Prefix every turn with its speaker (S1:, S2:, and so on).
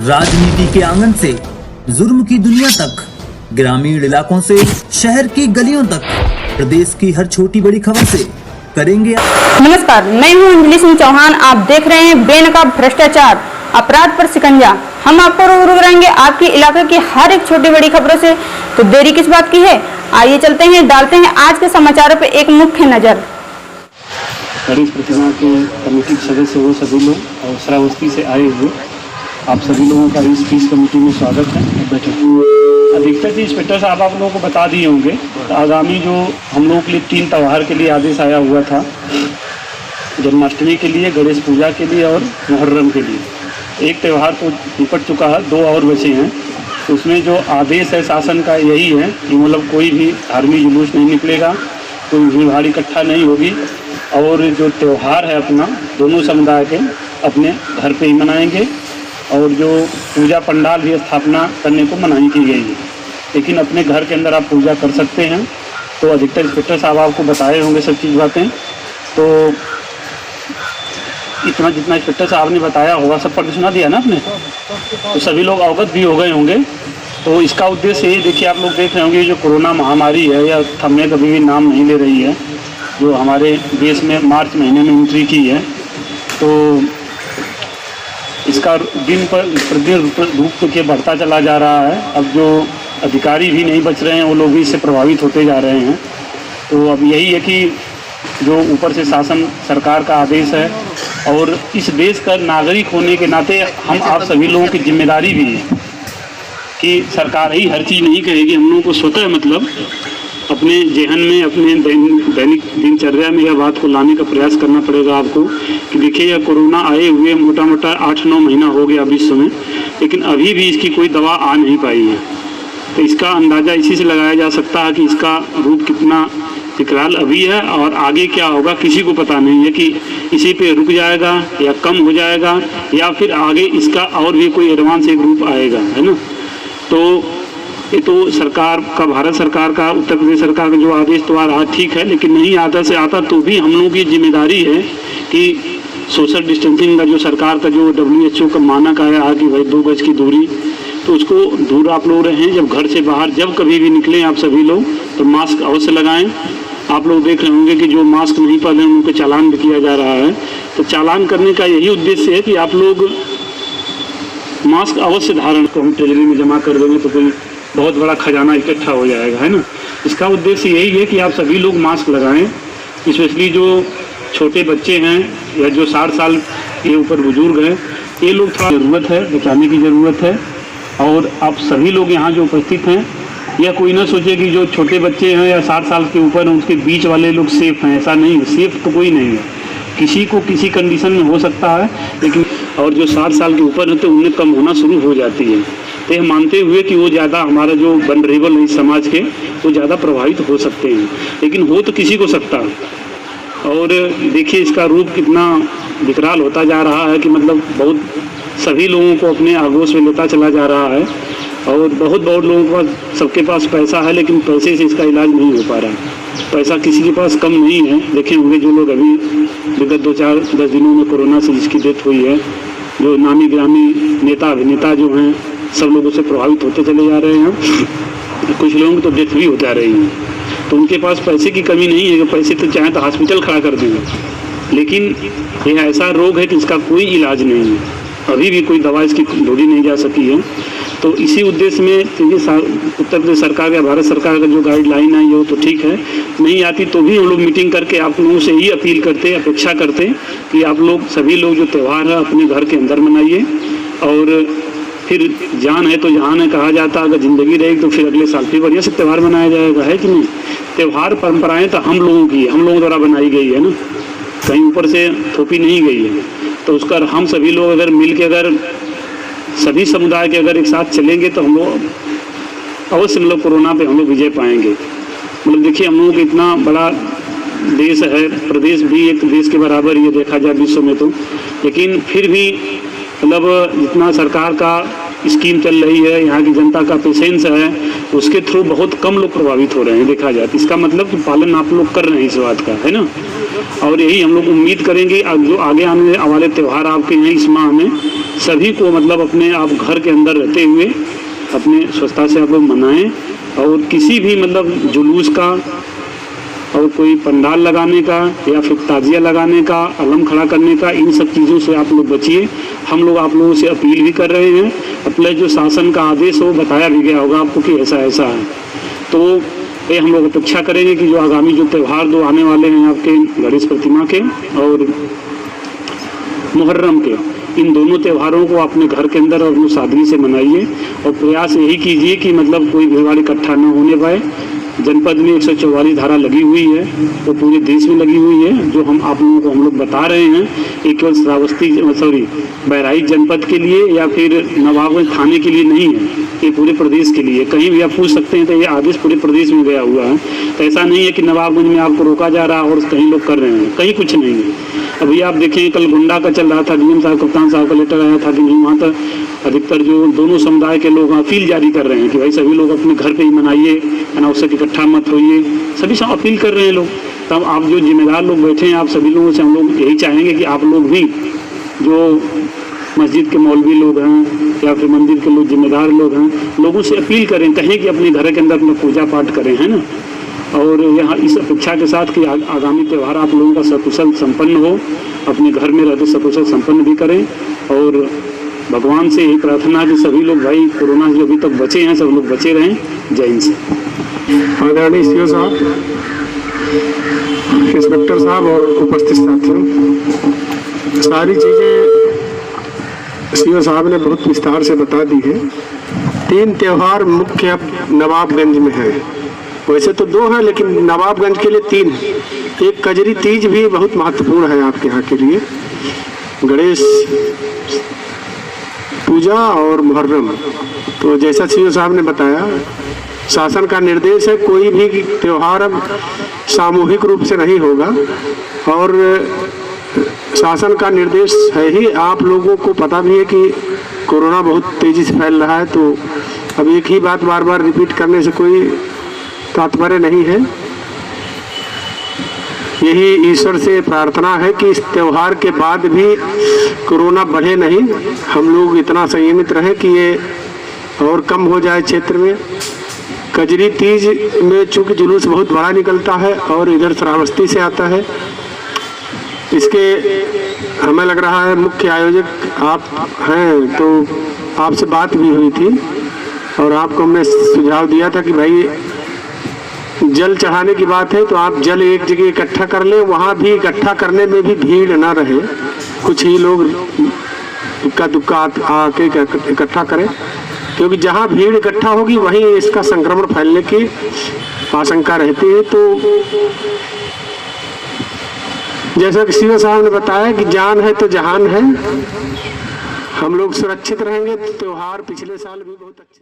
S1: राजनीति के आंगन से जुर्म की दुनिया तक, ग्रामीण इलाकों से शहर की गलियों तक, प्रदेश की हर छोटी बड़ी खबर से करेंगे।
S2: नमस्कार, मैं हूं अंजलि सिंह चौहान। आप देख रहे हैं बेनकाब भ्रष्टाचार, अपराध पर शिकंजा। हम आपको रूबरू कराएंगे आपके इलाके की हर एक छोटी बड़ी खबरों से। तो देरी किस बात की है, आइए चलते हैं, डालते हैं आज के समाचारों पर एक मुख्य नजर।
S3: गणेश प्रतिमा के कमेटी के सदस्य वो सभी लोग और श्रावस्ती से आए हुए, आप सभी लोगों का इस पीस कमेटी में स्वागत है। बैठे अधिकतर जी इंस्पेक्टर साहब आप लोगों को बता दिए होंगे, तो आगामी जो हम लोगों के लिए 3 त्यौहार के लिए आदेश आया हुआ था, जन्माष्टमी के लिए, गणेश पूजा के लिए और मुहर्रम के लिए। एक त्यौहार तो निपट चुका है, 2 और बचे हैं। तो उसमें जो आदेश है शासन का यही है कि मतलब कोई भी धार्मिक जुलूस नहीं निकलेगा, कोई भीड़ भाड़ इकट्ठा नहीं होगी, और जो त्यौहार है अपना दोनों समुदाय के अपने घर पे ही मनाएंगे, और जो पूजा पंडाल भी स्थापना करने को मनाही की गई है, लेकिन अपने घर के अंदर आप पूजा कर सकते हैं। तो अधिकतर इंस्पेक्टर साहब आपको बताए होंगे सब चीज़ बातें, तो इतना जितना इंस्पेक्टर साहब ने बताया होगा सब पढ़ सुना दिया ना आपने, तो सभी लोग अवगत भी हो गए होंगे। तो इसका उद्देश्य ये देखिए, आप लोग देख रहे होंगे जो कोरोना महामारी है या थमने कभी भी नाम नहीं ले रही है, जो हमारे देश में मार्च महीने में एंट्री की है, तो इसका दिन पर प्रतिदिन रूप के बढ़ता चला जा रहा है। अब जो अधिकारी भी नहीं बच रहे हैं, वो लोग भी इससे प्रभावित होते जा रहे हैं। तो अब यही है कि जो ऊपर से शासन सरकार का आदेश है, और इस देश का नागरिक होने के नाते हम आप सभी लोगों की जिम्मेदारी भी है कि सरकार ही हर चीज़ नहीं कहेगी। हम लोगों को स्वतः मतलब अपने जेहन में, अपने दैनिक दिनचर्या में यह बात को लाने का प्रयास करना पड़ेगा आपको कि देखिए, यह कोरोना आए हुए मोटा मोटा 8-9 महीना हो गया विश्व में, लेकिन अभी भी इसकी कोई दवा आ नहीं पाई है। तो इसका अंदाज़ा इसी से लगाया जा सकता है कि इसका रूप कितना विकराल अभी है, और आगे क्या होगा किसी को पता नहीं है कि इसी पे रुक जाएगा या कम हो जाएगा, या फिर आगे इसका और भी कोई एडवांस एक रूप आएगा, है ना। तो ये तो सरकार का, भारत सरकार का, उत्तर प्रदेश सरकार का जो आदेश तो आ रहा ठीक है, लेकिन नहीं आता से आता तो भी हम लोगों की जिम्मेदारी है कि सोशल डिस्टेंसिंग का जो सरकार का जो WHO का मानक आया कि भाई 2 गज की दूरी, तो उसको दूर आप लोग रहें। जब घर से बाहर जब कभी भी निकलें आप सभी लोग, तो मास्क अवश्य लगाएं। आप लोग देख रहे होंगे कि जो मास्क नहीं पहने उनके चालान भी किया जा रहा है। तो चालान करने का यही उद्देश्य है कि आप लोग मास्क अवश्य धारण को हम ट्रेजरी में जमा कर देंगे तो कोई बहुत बड़ा खजाना इकट्ठा हो जाएगा, है ना। इसका उद्देश्य यही है कि आप सभी लोग मास्क लगाएं, स्पेशली जो छोटे बच्चे हैं या जो 60 साल के ऊपर बुजुर्ग हैं, ये लोग थोड़ा ज़रूरत है, बचाने की ज़रूरत है। और आप सभी लोग यहाँ जो उपस्थित हैं, यह कोई ना सोचे कि जो छोटे बच्चे हैं या 60 साल के ऊपर हैं उसके बीच वाले लोग सेफ हैं, ऐसा नहीं है। सेफ तो कोई नहीं है, किसी को किसी कंडीशन में हो सकता है, लेकिन और जो 60 साल के ऊपर है तो उन्हें कम होना शुरू हो जाती है। तो यह मानते हुए कि वो ज़्यादा हमारा जो वल्नरेबल है इस समाज के, वो ज़्यादा प्रभावित हो सकते हैं, लेकिन हो तो किसी को सकता है। और देखिए इसका रूप कितना विकराल होता जा रहा है कि मतलब बहुत सभी लोगों को अपने आगोश में लेता चला जा रहा है, और बहुत लोगों के पास, सबके पास पैसा है, लेकिन पैसे से इसका इलाज नहीं हो पा रहा है। पैसा किसी के पास कम नहीं है। देखे होंगे जो लोग अभी विगत 2-4-10 दिनों में कोरोना से जिसकी डेथ हुई है, जो नामी ग्रामी नेता अभिनेता जो हैं, सब लोगों से प्रभावित होते चले जा रहे हैं। कुछ लोगों की तो डेथ भी हो जा रही है। तो उनके पास पैसे की कमी नहीं है कि पैसे तो चाहे तो हॉस्पिटल खड़ा कर देंगे, लेकिन यह ऐसा रोग है कि इसका कोई इलाज नहीं है, अभी भी कोई दवा इसकी ढूंढी नहीं जा सकी है। तो इसी उद्देश्य में क्योंकि उत्तर प्रदेश सरकार या भारत सरकार का जो गाइडलाइन है ये तो ठीक है, नहीं आती तो भी हम लोग मीटिंग करके आप लोगों से ही अपील करते, अपेक्षा करते कि आप लोग सभी लोग जो त्यौहार है अपने घर के अंदर मनाइए। और फिर जान है तो जहान है कहा जाता, अगर ज़िंदगी रहेगी तो फिर अगले साल फिर बढ़िया से त्यौहार मनाया जाएगा, है कि नहीं। त्यौहार परंपराएँ तो हम लोगों की, हम लोगों द्वारा बनाई गई है ना, कहीं ऊपर से थोपी नहीं गई है। तो उसका हम सभी लोग अगर मिल के, अगर सभी समुदाय के अगर एक साथ चलेंगे तो हम लोग अवश्य मतलब कोरोना पे हम लोग विजय पाएंगे। मतलब देखिए, हम लोगों को इतना बड़ा देश है, प्रदेश भी एक देश के बराबर ये देखा जाए विश्व में तो, लेकिन फिर भी मतलब जितना सरकार का स्कीम चल रही है, यहाँ की जनता का पेशेंस है, उसके थ्रू बहुत कम लोग प्रभावित हो रहे हैं देखा जाए। इसका मतलब कि पालन आप लोग कर रहे हैं इस बात का, है ना। और यही हम लोग उम्मीद करेंगे जो आगे आने वाले त्यौहार आपके हैं इस माह में, सभी को मतलब अपने आप घर के अंदर रहते हुए अपने स्वच्छता से आप लोग मनाएं, और किसी भी मतलब जुलूस का और कोई पंडाल लगाने का या फिर ताजिया लगाने का, अलम खड़ा करने का, इन सब चीज़ों से आप लोग बचिए। हम लोग आप लोगों से अपील भी कर रहे हैं, अपने जो शासन का आदेश हो बताया भी गया होगा आपको कि ऐसा ऐसा है, तो ये हम लोग अपेक्षा करेंगे कि जो आगामी जो त्यौहार दो आने वाले हैं आपके गणेश प्रतिमा के और मुहर्रम के, इन दोनों त्योहारों को अपने घर के अंदर और अपनी सादगी से मनाइए, और प्रयास यही कीजिए कि मतलब कोई भीड़ इकट्ठा न होने पाए। जनपद में 144 धारा लगी हुई है, वो पूरे देश में लगी हुई है। जो आप लोगों को हम लोग बता रहे हैं, ये केवल श्रावस्ती बहराइच जनपद के लिए या फिर नवाबगंज थाने के लिए नहीं है, ये पूरे प्रदेश के लिए। कहीं भी आप पूछ सकते हैं तो ये आदेश पूरे प्रदेश में गया हुआ है। तो ऐसा नहीं है कि नवाबगंज में आपको रोका जा रहा है और कहीं लोग कर रहे हैं, कहीं कुछ नहीं है। अभी आप देखें, कल गुंडा का चल रहा था, डीएम साहब, कप्तान साहब का लेटर आया था कि वहाँ तक अधिकतर जो दोनों समुदाय के लोग अपील जारी कर रहे हैं कि भाई सभी लोग अपने घर पे ही मनाइए, अनावश्यक इकट्ठा मत होइए, सभी सब अपील कर रहे हैं लोग। तब आप जो जिम्मेदार लोग बैठे हैं, आप सभी लोगों से हम लोग यही चाहेंगे कि आप लोग भी जो मस्जिद के मौलवी लोग हैं या फिर मंदिर के लोग जिम्मेदार लोग हैं, लोगों से अपील करें, कहें कि अपने घर के अंदर अपना पूजा पाठ करें, है ना। और यहाँ इस अपेक्षा के साथ कि आगामी त्यौहार आप लोगों का सकुशल संपन्न हो, अपने घर में रहते सकुशल संपन्न भी करें। और भगवान से यही प्रार्थना कि सभी लोग भाई कोरोना से अभी तक बचे हैं, सब लोग बचे रहें। जय हिंद से।
S4: आदरणीय सीओ साहब, इंस्पेक्टर साहब और उपस्थित साथियों, सारी चीज़ें सीओ साहब ने बहुत विस्तार से बता दी है। 3 त्यौहार मुख्य अब नवाबगंज में है, वैसे तो 2 हैं लेकिन नवाबगंज के लिए 3 है। एक कजरी तीज भी बहुत महत्वपूर्ण है आपके यहाँ के लिए, गणेश पूजा और मुहर्रम। तो जैसा सीओ साहब ने बताया, शासन का निर्देश है कोई भी त्यौहार अब सामूहिक रूप से नहीं होगा, और शासन का निर्देश है ही। आप लोगों को पता भी है कि कोरोना बहुत तेज़ी से फैल रहा है, तो अब एक ही बात बार बार रिपीट करने से कोई तात्पर्य नहीं है। यही ईश्वर से प्रार्थना है कि इस त्यौहार के बाद भी कोरोना बढ़े नहीं, हम लोग इतना संयमित रहें कि ये और कम हो जाए क्षेत्र में। कजरी तीज में चूँकि जुलूस बहुत बड़ा निकलता है और इधर श्रावस्ती से आता है, इसके हमें लग रहा है मुख्य आयोजक आप हैं, तो आपसे बात भी हुई थी और आपको हमने सुझाव दिया था कि भाई जल चढ़ाने की बात है तो आप जल एक जगह इकट्ठा कर लें, वहाँ भी इकट्ठा करने में भी भीड़ ना रहे, कुछ ही लोग इक्का दुक्का आके इकट्ठा करें, क्योंकि जहाँ भीड़ इकट्ठा होगी वहीं इसका संक्रमण फैलने की आशंका रहती है। तो जैसा कि सीओ साहब ने बताया कि जान है तो जहान है, हम लोग सुरक्षित रहेंगे। त्यौहार पिछले साल भी बहुत अच्छे